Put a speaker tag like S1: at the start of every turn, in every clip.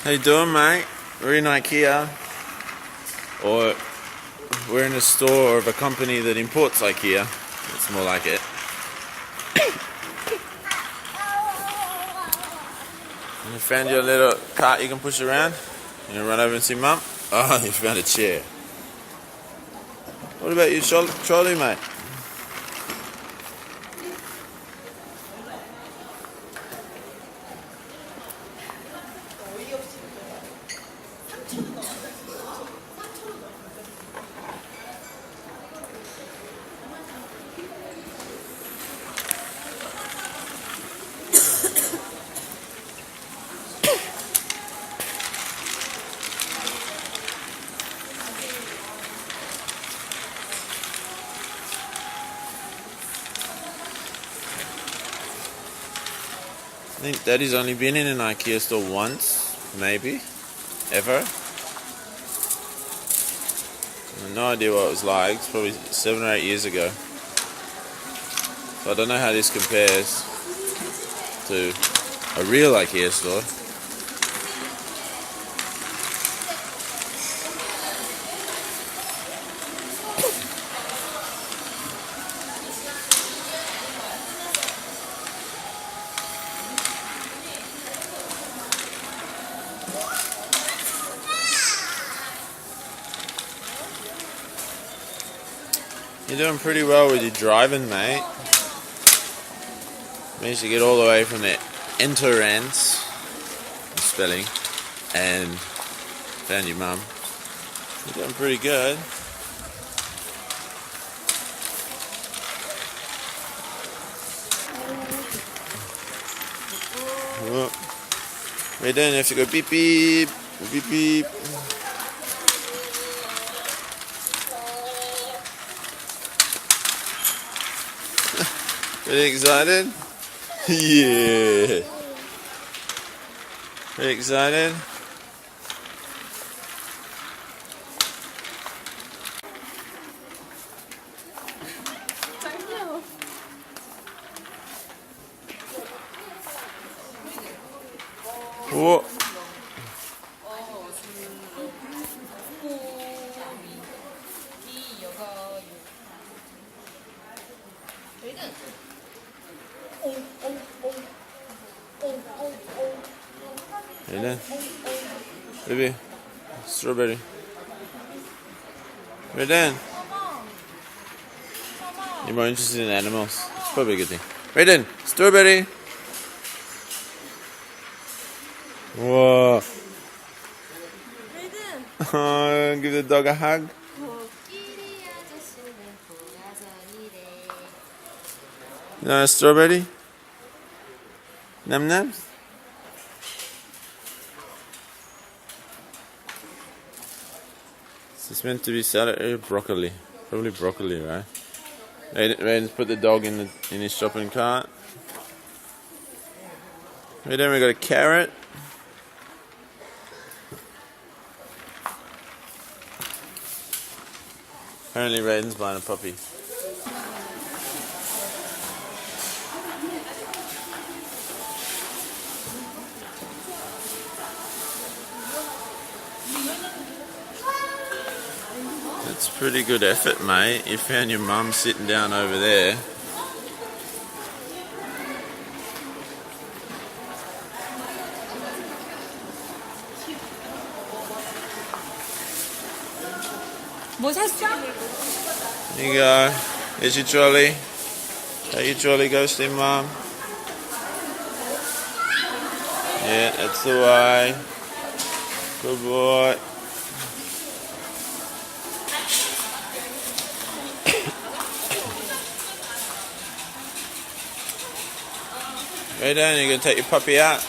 S1: How you doing, mate? We're in Ikea, or we're in a store of a company that imports Ikea. It's more like it. And you found your little cart you can push around. You gonna run over and see Mum? Oh, you found a chair. What about your trolley, mate? I think Daddy's only been in an Ikea store once, maybe, ever. I have no idea what it was like. It's probably 7 or 8 years ago. So I don't know how this compares to a real Ikea store. You're doing pretty well with your driving, mate. Managed to get all the way from the entrance, spelling, and found your mum. You're doing pretty good. Oh. Rayden, you have to go beep beep, beep beep. Really excited? Yeah. Really excited? Whoa. Rayden, baby, strawberry. Rayden, you're more interested in animals. It's probably a good thing. Rayden, strawberry. Whoa. Oh, give the dog a hug. No, strawberry? Num nums? Is this meant to be salad or broccoli? Probably broccoli, right? Rayden's put the dog in his shopping cart. Rayden, we got a carrot. Apparently Rayden's buying a puppy. That's pretty good effort, mate. You found your mum sitting down over there.
S2: 뭐 샀어?
S1: Here you go. Here's your trolley. Take your trolley, go see Mum. Yeah, that's the way. Good boy. Rayden, you're going to take your puppy out?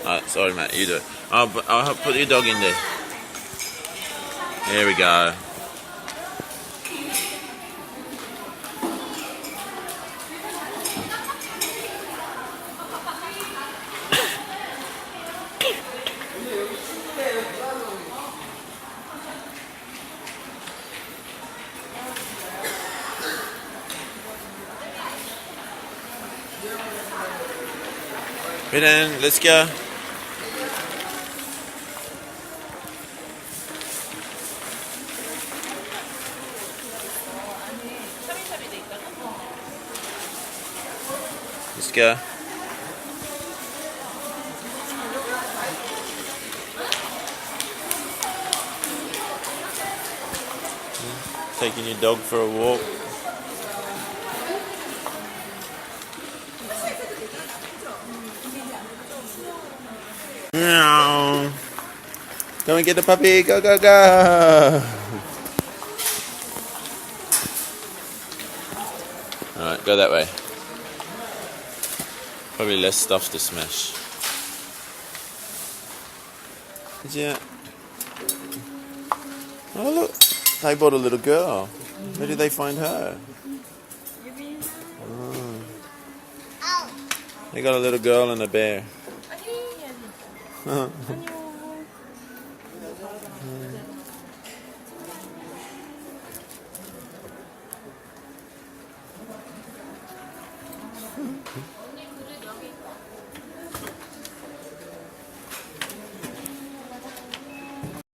S1: Alright, sorry mate, you do it. I'll put your dog in there. There we go. Rayden, let's go. Let's go. Taking your dog for a walk. Meow. Go and get the puppy. Go, go, go. Alright, go that way. Probably less stuff to smash. Yeah. Oh look, they bought a little girl. Where did they find her? Oh. They got a little girl and a bear.